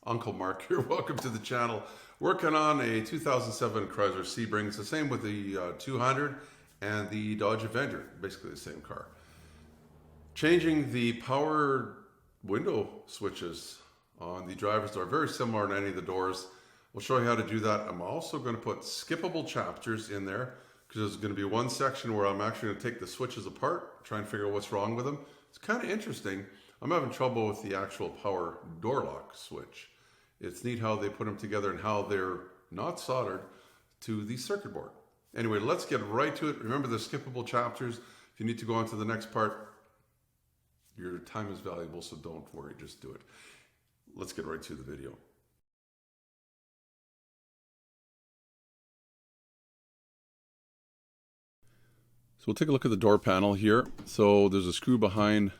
Uncle Mark here. Welcome to the channel. Working on a 2007 Chrysler Sebring. It's the same with the 200 and the Dodge Avenger. Basically the same car. Changing the power window switches on the driver's door. Very similar to any of the doors. We'll show you how to do that. I'm also going to put skippable chapters in there because there's going to be one section where I'm actually going to take the switches apart, try and figure out what's wrong with them. It's kind of interesting. I'm having trouble with the actual power door lock switch. It's neat how they put them together and how they're not soldered to the circuit board. Anyway, let's get right to it. Remember the skippable chapters. If you need to go on to the next part, your time is valuable, so don't worry, just do it. Let's get right to the video. So we'll take a look at the door panel here. So there's a screw behind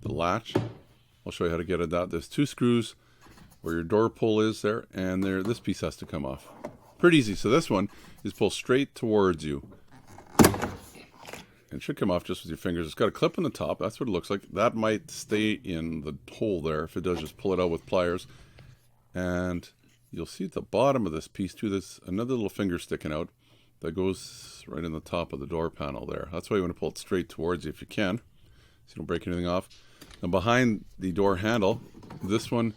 the latch. I'll show you how to get at that. There's two screws where your door pull is there, and there this piece has to come off. Pretty easy. So this one is pulled straight towards you. It should come off just with your fingers. It's got a clip on the top. That's what it looks like. That might stay in the hole there. If it does, just pull it out with pliers. And you'll see at the bottom of this piece too, there's another little finger sticking out that goes right in the top of the door panel there. That's why you want to pull it straight towards you if you can, so you don't break anything off. And behind the door handle, this one,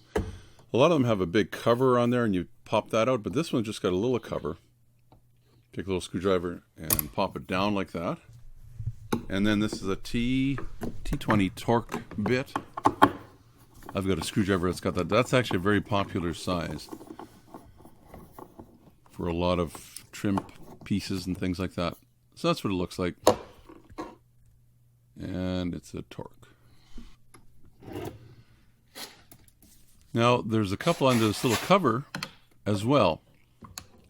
a lot of them have a big cover on there and you pop that out, but this one just got a little cover. Take a little screwdriver and pop it down like that. And then this is a T20 torque bit. I've got a screwdriver that's got that. That's actually a very popular size for a lot of trim pieces and things like that. So that's what it looks like. And it's a torque. Now there's a couple under this little cover as well.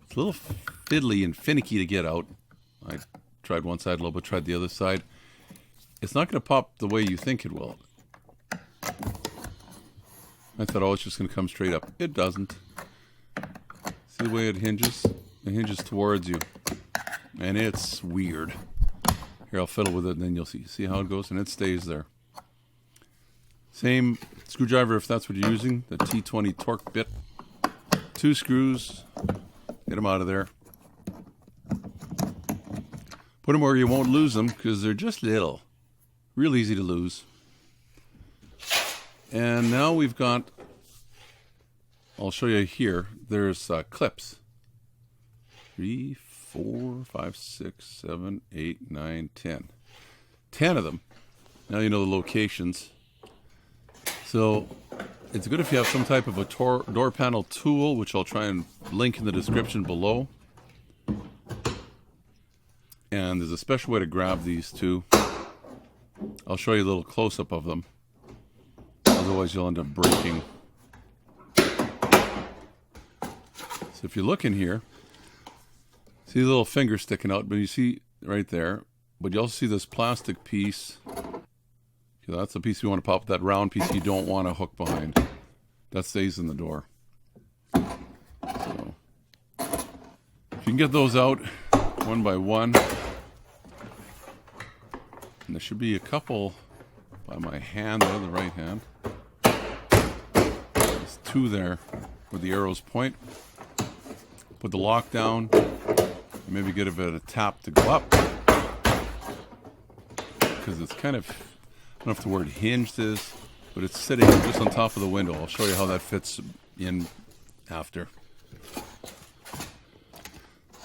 It's a little fiddly and finicky to get out. I tried one side a little bit, tried the other side. It's not going to pop the way you think it will. I thought, oh, it's just going to come straight up. It doesn't. See the way it hinges? It hinges towards you. And it's weird. Here, I'll fiddle with it and then you'll see how it goes, and it stays there. Same screwdriver if that's what you're using, the T20 torque bit. Two screws, get them out of there. Put them where you won't lose them because they're just little. Real easy to lose. And now we've got, I'll show you here, there's clips. 3, 4, 5, 6, 7, 8, 9, 10. 10 of them. Now you know the locations. So it's good if you have some type of a door panel tool, which I'll try and link in the description below. And there's a special way to grab these too. I'll show you a little close-up of them. Otherwise you'll end up breaking. So if you look in here, see the little finger sticking out, but you see right there. But you also see this plastic piece. Okay, that's the piece you want to pop. That round piece you don't want to hook behind. That stays in the door. So if you can get those out one by one. And there should be a couple by my hand there, the right hand. There's two there where the arrows point. Put the lock down. Maybe get a bit of tap to go up. Because it's kind of, I don't know if the word hinged is, but it's sitting just on top of the window. I'll show you how that fits in after.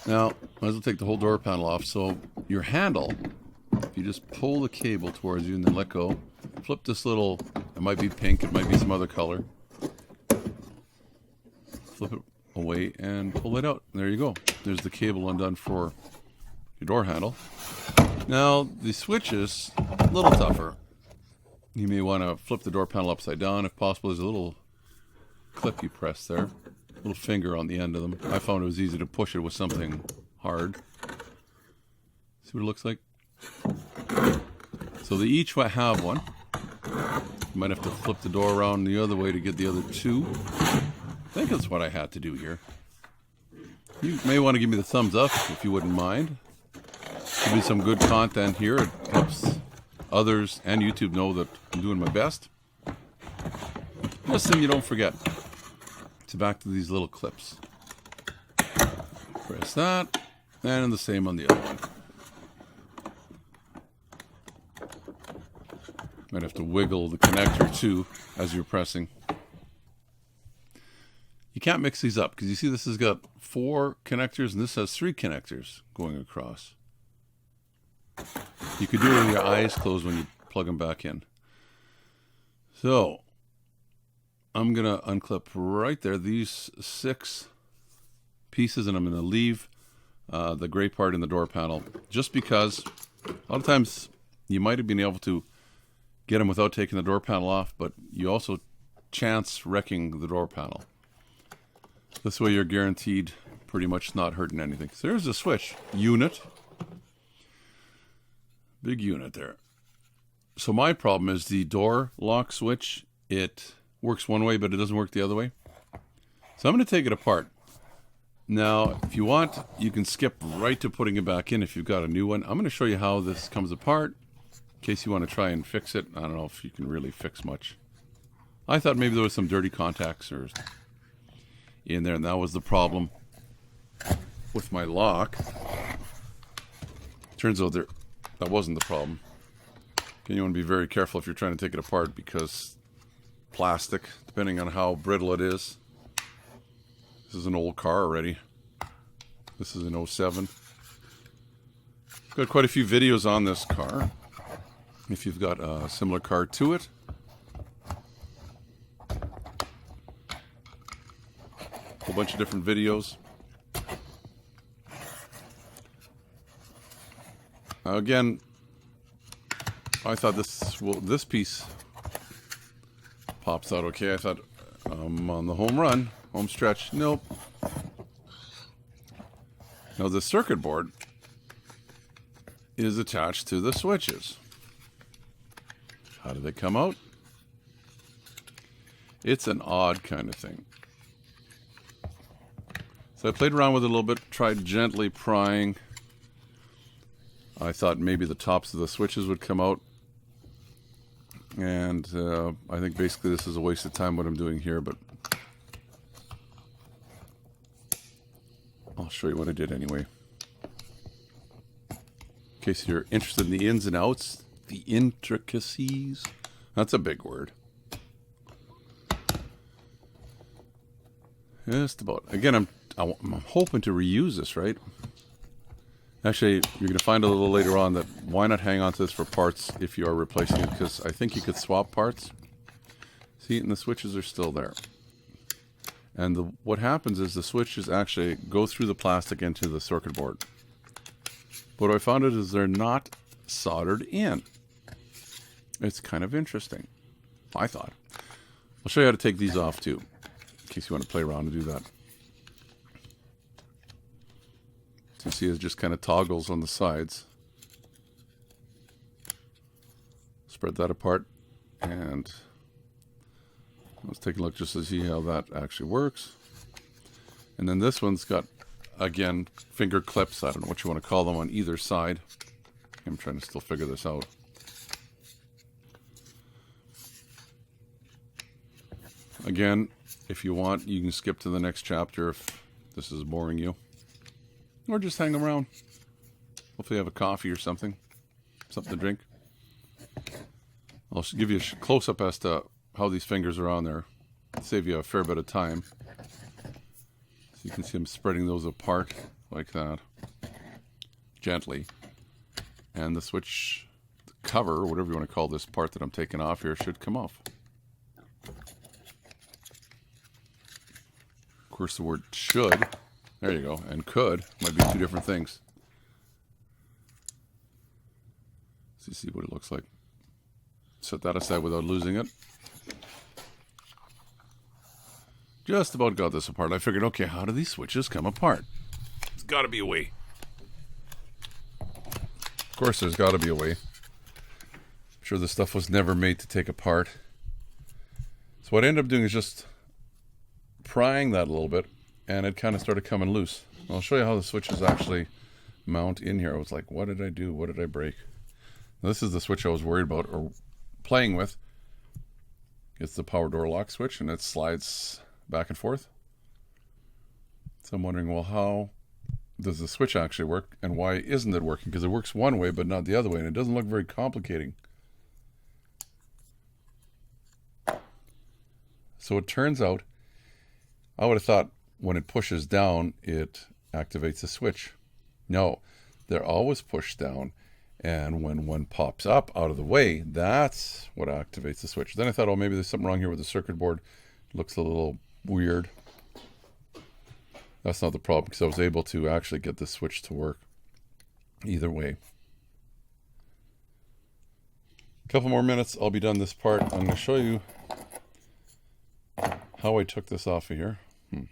Now, might as well take the whole door panel off. So your handle, if you just pull the cable towards you and then let go, flip this little, it might be pink, it might be some other color. Flip it away and pull it out. There you go. There's the cable undone for your door handle. Now, the switches, a little tougher. You may want to flip the door panel upside down if possible. There's a little clip you press there. A little finger on the end of them. I found it was easy to push it with something hard. See what it looks like? So they each have one. You might have to flip the door around the other way to get the other two. I think that's what I had to do here. You may want to give me the thumbs up if you wouldn't mind. Give me some good content here. It helps others and YouTube know that I'm doing my best. Just so you don't forget. to back to these little clips. Press that, and the same on the other one. Might have to wiggle the connector too as you're pressing. You can't mix these up because you see this has got 4 connectors and this has 3 connectors going across. You could do it with your eyes closed when you plug them back in. So I'm going to unclip right there these 6 pieces, and I'm going to leave the gray part in the door panel just because a lot of times you might have been able to get them without taking the door panel off, but you also chance wrecking the door panel. This way you're guaranteed pretty much not hurting anything. So there's the switch unit. Big unit there. So my problem is the door lock switch. It works one way, but it doesn't work the other way. So I'm going to take it apart. Now, if you want, you can skip right to putting it back in if you've got a new one. I'm going to show you how this comes apart in case you want to try and fix it. I don't know if you can really fix much. I thought maybe there was some dirty contacts or in there, and that was the problem with my lock. Turns out that wasn't the problem. Okay, you want to be very careful if you're trying to take it apart because plastic, depending on how brittle it is. This is an old car already. This is an 07. Got quite a few videos on this car. If you've got a similar car to it. A whole bunch of different videos. Now again, I thought this piece pops out okay. I thought I'm on the home run, home stretch. Nope. Now the circuit board is attached to the switches. How do they come out? It's an odd kind of thing. So I played around with it a little bit, tried gently prying. I thought maybe the tops of the switches would come out. And I think basically this is a waste of time what I'm doing here, but I'll show you what I did anyway. In case you're interested in the ins and outs, the intricacies. That's a big word. Just about. Again, I'm hoping to reuse this, right? Actually, you're going to find a little later on that why not hang on to this for parts if you are replacing it, because I think you could swap parts. See, and the switches are still there. And what happens is the switches actually go through the plastic into the circuit board. But what I found is they're not soldered in. It's kind of interesting, I thought. I'll show you how to take these off too, in case you want to play around and do that. So you see it just kind of toggles on the sides. Spread that apart and let's take a look just to see how that actually works. And then this one's got, again, finger clips. I don't know what you want to call them on either side. I'm trying to still figure this out. Again, if you want, you can skip to the next chapter if this is boring you. Or just hang around. Hopefully you have a coffee or something. Something to drink. I'll give you a close-up as to how these fingers are on there. Save you a fair bit of time. So you can see I'm spreading those apart like that. Gently. And the switch, the cover, whatever you want to call this part that I'm taking off here, should come off. Of course, the word should, there you go, and could might be two different things. Let's see what it looks like. Set that aside without losing it. Just about got this apart. I figured, okay, how do these switches come apart? There's got to be a way. Of course, there's got to be a way. I'm sure this stuff was never made to take apart. So what I ended up doing is just prying that a little bit, and it kind of started coming loose. I'll show you how the switches actually mount in here. I was like, what did I do? What did I break? Now, this is the switch I was worried about, or playing with. It's the power door lock switch, and it slides back and forth. So I'm wondering, well, how does the switch actually work, and why isn't it working? Because it works one way but not the other way, and it doesn't look very complicating. So it turns out, I would have thought when it pushes down, it activates the switch. No, they're always pushed down, and when one pops up out of the way, that's what activates the switch. Then I thought, oh, maybe there's something wrong here with the circuit board. It looks a little weird. That's not the problem, because I was able to actually get the switch to work either way. A couple more minutes, I'll be done this part. I'm going to show you how I took this off of here. I'm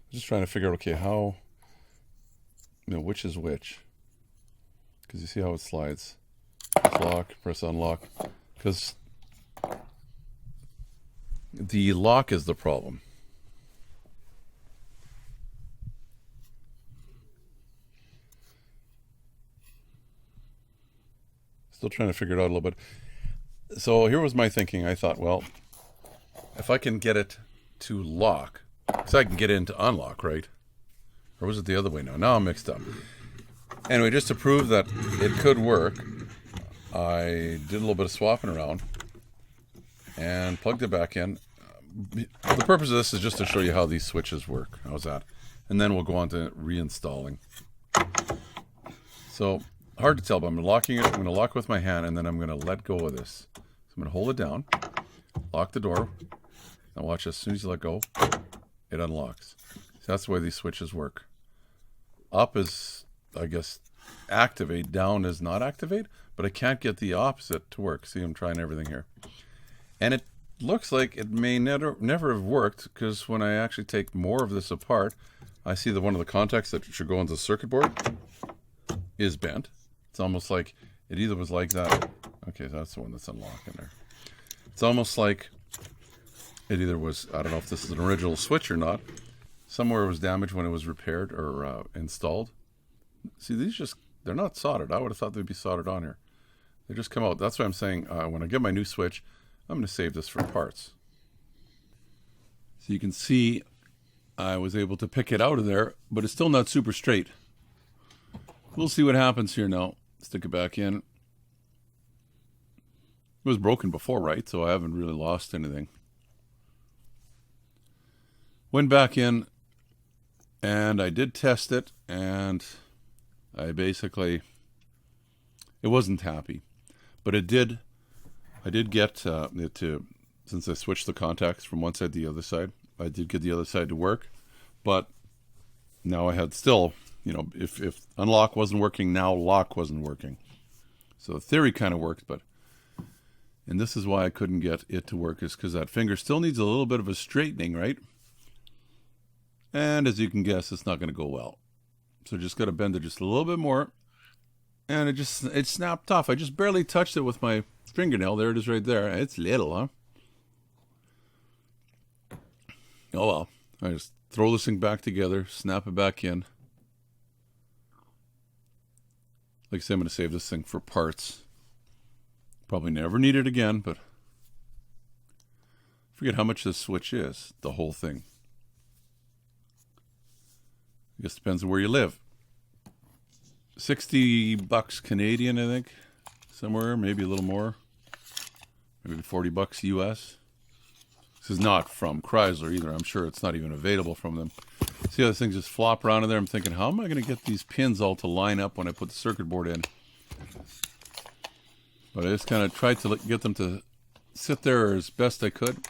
just trying to figure out, okay, how, which is which. Because you see how it slides. Press lock, press unlock. Because the lock is the problem. Still trying to figure it out a little bit. So here was my thinking. I thought, well, if I can get it to lock, so I can get it into unlock, right? Or was it the other way now? Now I'm mixed up. Anyway, just to prove that it could work, I did a little bit of swapping around and plugged it back in. The purpose of this is just to show you how these switches work. How's that? And then we'll go on to reinstalling. So, hard to tell, but I'm locking it. I'm going to lock with my hand, and then I'm going to let go of this. So I'm going to hold it down, lock the door, and watch, as soon as you let go, it unlocks. So that's the way these switches work. Up is, I guess, activate. Down is not activate, but I can't get the opposite to work. See, I'm trying everything here. And it looks like it may never have worked, because when I actually take more of this apart, I see that one of the contacts that should go into the circuit board is bent. It's almost like it either was like that. Okay, that's the one that's unlocking there. It's almost like it either was, I don't know if this is an original switch or not. Somewhere it was damaged when it was repaired or installed. See, these just, they're not soldered. I would have thought they'd be soldered on here. They just come out. That's why I'm saying when I get my new switch, I'm going to save this for parts. So you can see I was able to pick it out of there, but it's still not super straight. We'll see what happens here now. Stick it back in. It was broken before, right? So I haven't really lost anything. Went back in, and I did test it, and I basically, it wasn't happy. But it did, I did get it to, since I switched the contacts from one side to the other side, I did get the other side to work. But now I had still, if unlock wasn't working, now lock wasn't working. So the theory kind of worked, but, and this is why I couldn't get it to work, is because that finger still needs a little bit of a straightening, right? And as you can guess, it's not going to go well. So just got to bend it just a little bit more, and it snapped off. I just barely touched it with my fingernail. There it is right there. It's little, huh? Oh well. I just throw this thing back together, snap it back in. Like I said, I'm going to save this thing for parts. Probably never need it again, but I forget how much this switch is, the whole thing. I guess it depends on where you live. $60 Canadian, I think. Somewhere, maybe a little more. Maybe $40 US. This is not from Chrysler either. I'm sure it's not even available from them. See how this thing just flop around in there? I'm thinking, how am I going to get these pins all to line up when I put the circuit board in? But I just kind of tried to get them to sit there as best I could.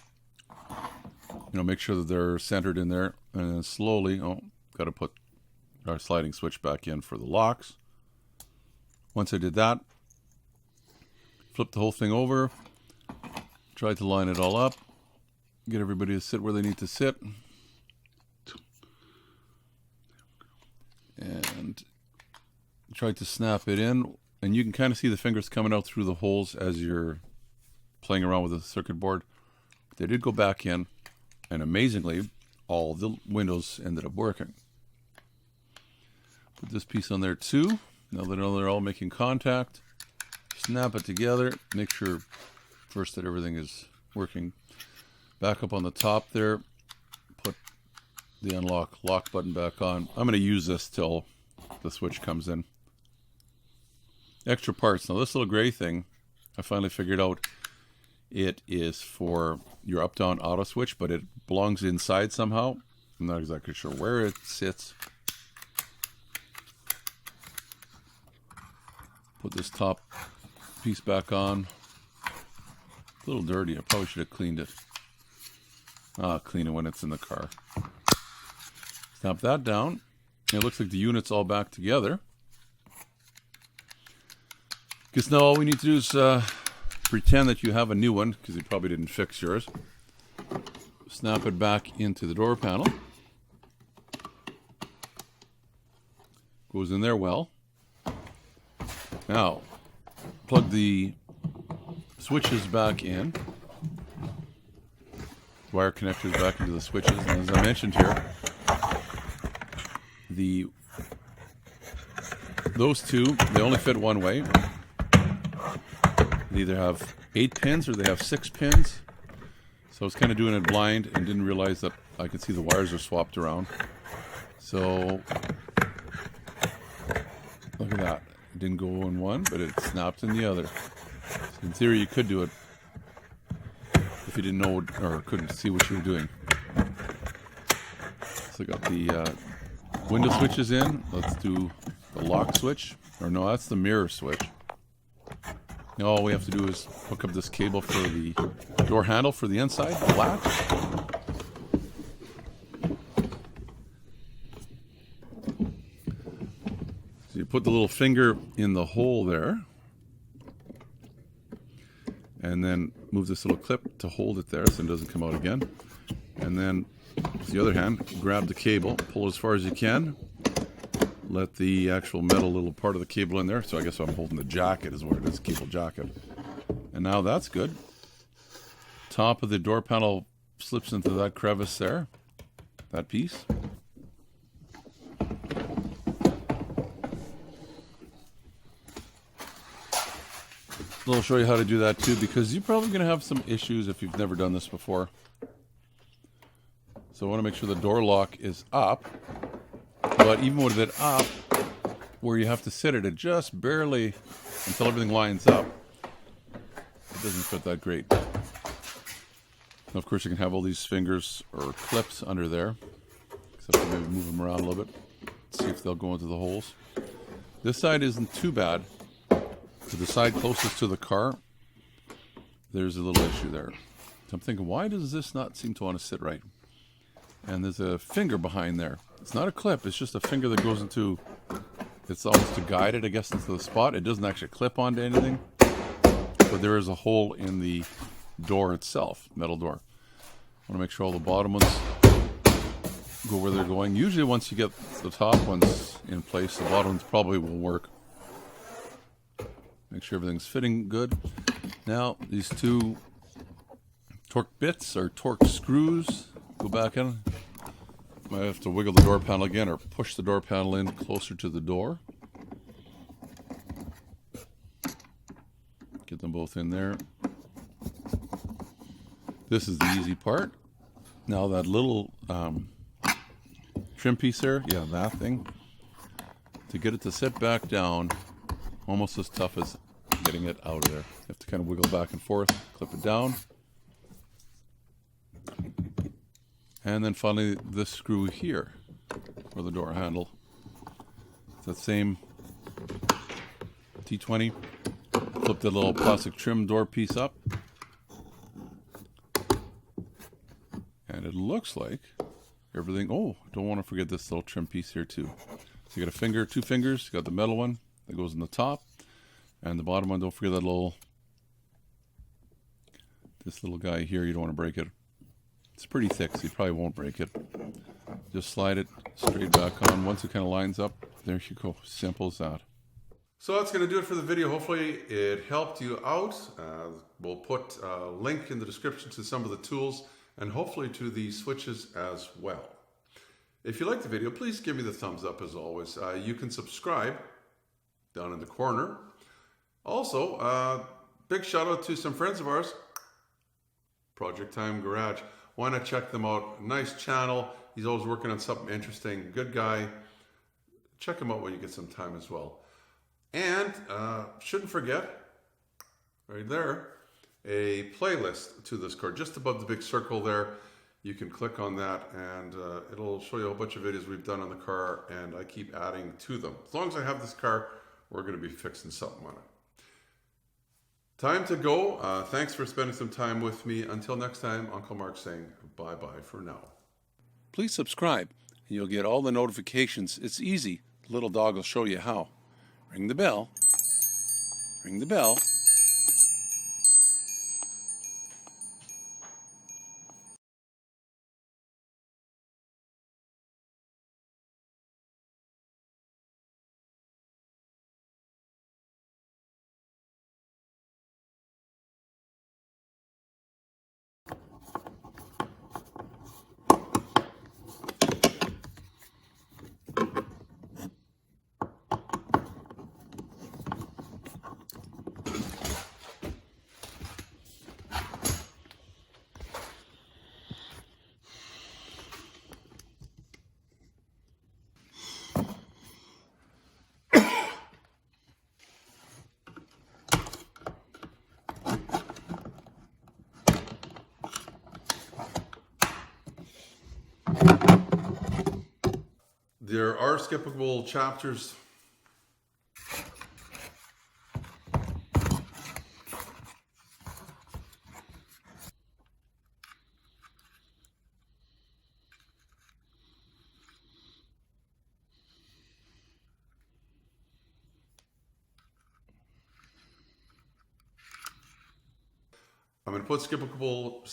Make sure that they're centered in there. And then slowly, got to put our sliding switch back in for the locks. Once I did that, flipped the whole thing over, tried to line it all up, get everybody to sit where they need to sit, and tried to snap it in. And you can kind of see the fingers coming out through the holes as you're playing around with the circuit board. They did go back in, and amazingly, all the windows ended up working. Put this piece on there too. Now that they're all making contact, snap it together. Make sure first that everything is working. Back up on the top there. Put the unlock lock button back on. I'm going to use this till the switch comes in. Extra parts. Now this little gray thing, I finally figured out it is for your up-down auto switch, but it belongs inside somehow. I'm not exactly sure where it sits. Put this top piece back on. A little dirty. I probably should have cleaned it. I'll clean it when it's in the car. Snap that down. It looks like the unit's all back together. Guess now all we need to do is pretend that you have a new one, because you probably didn't fix yours. Snap it back into the door panel. Goes in there well. Now, plug the switches back in. Wire connectors back into the switches. And as I mentioned here, those two, they only fit one way. They either have 8 pins or they have 6 pins. So I was kind of doing it blind and didn't realize that I could see the wires are swapped around. So look at that. It didn't go in one, but it snapped in the other. So in theory, you could do it if you didn't know or couldn't see what you were doing. So I got the window switches in. Let's do the lock switch. Or no, that's the mirror switch. Now all we have to do is hook up this cable for the door handle for the inside, the latch. So you put the little finger in the hole there. And then move this little clip to hold it there so it doesn't come out again. And then with the other hand, grab the cable, pull it as far as you can. Let the actual metal little part of the cable in there. So I guess I'm holding the jacket is where it is, cable jacket. And now that's good. Top of the door panel slips into that crevice there. That piece. I'll show you how to do that too, because you're probably going to have some issues if you've never done this before. So I want to make sure the door lock is up. But even with it up, where you have to sit it just barely until everything lines up, it doesn't fit that great. Now, of course, you can have all these fingers or clips under there, except to maybe move them around a little bit, see if they'll go into the holes. This side isn't too bad. To the side closest to the car, there's a little issue there. So I'm thinking, why does this not seem to want to sit right? And there's a finger behind there. It's not a clip, it's just a finger that goes into, it's almost to guide it, I guess, into the spot. It doesn't actually clip onto anything, but there is a hole in the door itself, metal door. I want to make sure all the bottom ones go where they're going. Usually once you get the top ones in place, the bottom ones probably will work. Make sure everything's fitting good. Now, these two torque bits or torque screws go back in. Might have to wiggle the door panel again or push the door panel in closer to the door. Get them both in there. This is the easy part. Now that little trim piece there, yeah, that thing. To get it to sit back down, almost as tough as getting it out of there. You have to kind of wiggle back and forth, clip it down. And then finally this screw here for the door handle. It's that same T20. Flip the little plastic trim door piece up. And it looks like everything, oh, don't want to forget this little trim piece here too. So you got a finger, 2 fingers, you got the metal one that goes in the top. And the bottom one, don't forget that this little guy here, you don't want to break it. It's pretty thick, so you probably won't break it. Just slide it straight back on. Once it kind of lines up, there you go. Simple as that. So that's going to do it for the video. Hopefully it helped you out. We'll put a link in the description to some of the tools and hopefully to the switches as well. If you like the video, please give me the thumbs up as always. You can subscribe down in the corner. Also, big shout out to some friends of ours, Project Time Garage. Why not check them out? Nice channel. He's always working on something interesting. Good guy. Check him out when you get some time as well. And shouldn't forget, right there, a playlist to this car. Just above the big circle there, you can click on that and it'll show you a whole bunch of videos we've done on the car, and I keep adding to them. As long as I have this car, we're going to be fixing something on it. Time to go. Thanks for spending some time with me. Until next time, Uncle Mark saying bye-bye for now. Please subscribe, and you'll get all the notifications. It's easy. The little dog will show you how. Ring the bell. Ring the bell. There are skippable chapters. I'm going to put skippable